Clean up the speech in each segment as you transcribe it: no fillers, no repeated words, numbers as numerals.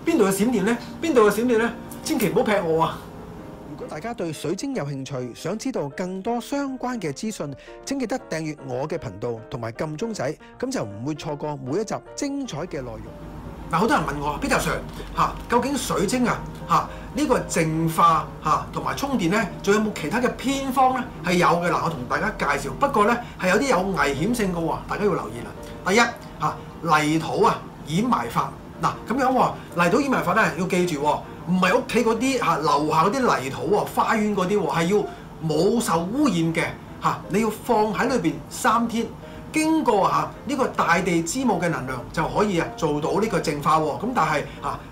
邊度有閃電咧？邊度有閃電咧？千祈唔好劈我啊！如果大家對水晶有興趣，想知道更多相關嘅資訊，請記得訂閱我嘅頻道同埋撳鐘仔，咁就唔會錯過每一集精彩嘅內容。嗱，好多人問我 Peter Sir 究竟水晶呢個淨化同埋充電咧，仲有冇其他嘅偏方咧？係有嘅嗱，我同大家介紹。不過咧係有啲有危險性嘅喎，大家要留意啦。第一泥土掩埋法嗱，咁樣喎，泥土掩埋法咧要記住喎，唔係屋企嗰啲樓下嗰啲泥土喎，花園嗰啲喎，係要冇受污染嘅你要放喺裏邊3天。經過呢個大地之母嘅能量就可以做到呢個淨化喎。咁但係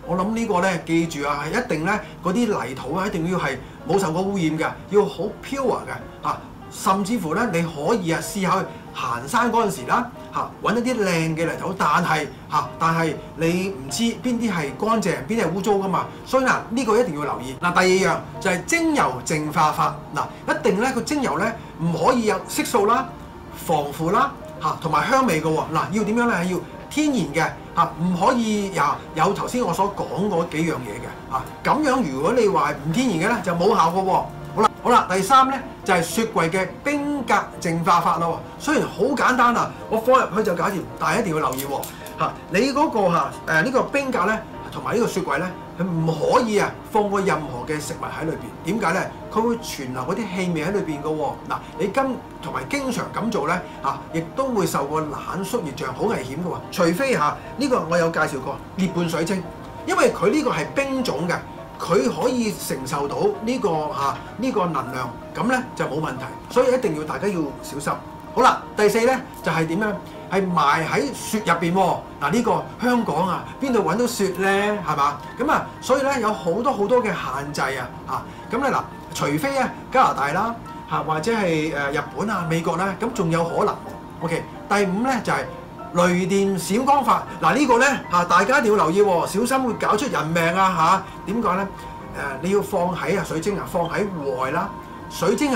我諗呢個咧記住係一定咧嗰啲泥土一定要係冇受過污染嘅，要好 pure 嘅甚至乎咧你可以試下去行山嗰陣時啦揾一啲靚嘅泥土，但係你唔知邊啲係乾淨，邊啲係污糟噶嘛。所以呢個一定要留意。第二樣就係精油淨化法一定咧個精油咧唔可以有色素啦、防腐啦。同埋香味嘅喎，要點樣咧？係要天然嘅唔可以有頭先我所講嗰幾樣嘢嘅咁樣如果你話唔天然嘅咧，就冇效嘅喎。好啦，第三咧就係雪櫃嘅冰格淨化法咯。雖然好簡單我放入去就搞掂，但係一定要留意你嗰個呢個冰格咧同埋呢個雪櫃咧，佢唔可以放過任何嘅食物喺裏邊。點解咧？佢會存留嗰啲氣味喺裏邊嘅喎。你同埋經常咁做咧亦都會受個冷縮熱脹，好危險嘅喎。除非呢個我有介紹過涅槃水晶，因為佢呢個係冰種嘅，佢可以承受到呢個能量，咁咧就冇問題。所以一定要大家要小心。好啦，第四咧就係點樣？係埋喺雪入邊喎。呢個香港邊度揾到雪咧？係嘛？咁所以咧有好多嘅限制咁咧除非加拿大啦或者係日本美國啦，咁仲有可能。OK， 第五咧就係雷電閃光法。呢個咧大家一定要留意喎，小心會搞出人命點講咧？你要放喺水晶放喺戶外啦，水晶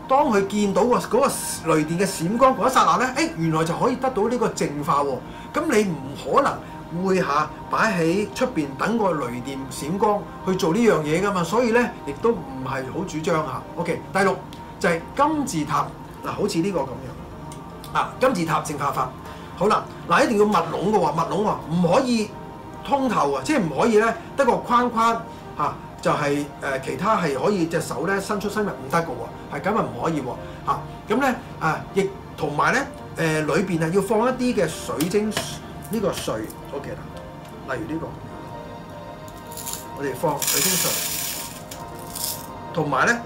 當佢見到嗰個雷電嘅閃光嗰一剎那咧，原來就可以得到呢個淨化喎。咁你唔可能會擺喺出邊等個雷電閃光去做呢樣嘢噶嘛，所以咧亦都唔係好主張OK， 第六就係金字塔好似呢個咁樣金字塔淨化法。好啦，一定要密籠嘅喎，密籠唔可以通透即係唔可以咧得個框就係其他係可以隻手咧伸出伸入唔得嘅喎，係咁唔可以喎咁咧亦同埋咧裏邊要放一啲嘅水晶呢個碎 OK 啦，例如呢個我哋放水晶碎，同埋咧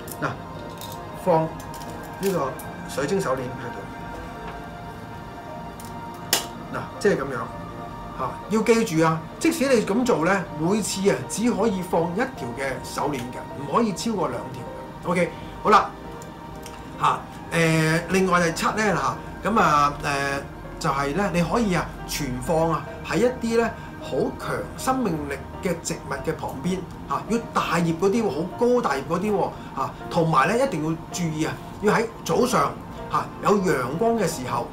放呢個水晶手鏈喺度即係咁樣。要記住即使你咁做咧，每次只可以放一條嘅手鏈嘅，唔可以超過2條嘅。OK， 好啦另外第7咧就係咧你可以存放喺一啲咧好強生命力嘅植物嘅旁邊要大葉嗰啲喎，好高大葉嗰啲喎同埋咧一定要注意要喺早上有陽光嘅時候。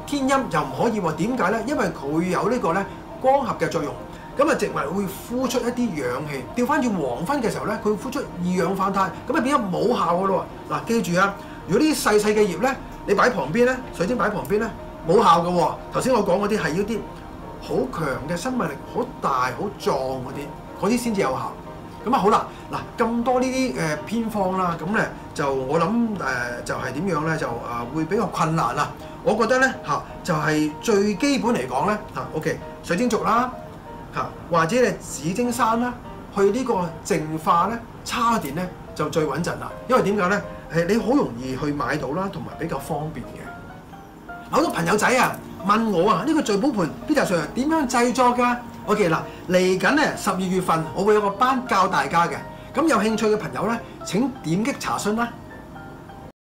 天陰就唔可以喎，點解咧？因為佢有呢個咧光合嘅作用，咁植物會呼出一啲氧氣。調翻轉黃昏嘅時候咧，佢會呼出二氧化碳，咁變咗冇效嘅咯喎。記住如果呢啲細細嘅葉咧，你擺旁邊咧，水晶擺旁邊咧，冇效嘅喎。頭先我講嗰啲係要啲好強嘅生命力，好大好壯嗰啲先至有效。咁好啦，咁多呢啲偏方啦，咁咧就我諗就係點樣咧，就會比較困難啦。我覺得咧就係最基本嚟講咧OK， 水晶族啦或者係紫晶山啦，去呢個淨化咧叉電咧就最穩陣啦。因為點解咧？你好容易去買到啦，同埋比較方便嘅。好多朋友仔問我呢個聚寶盆 Peter Sir 點樣製作㗎？OK 嚟緊咧12月份我會有個班教大家嘅，咁有興趣嘅朋友咧請點擊查詢啦。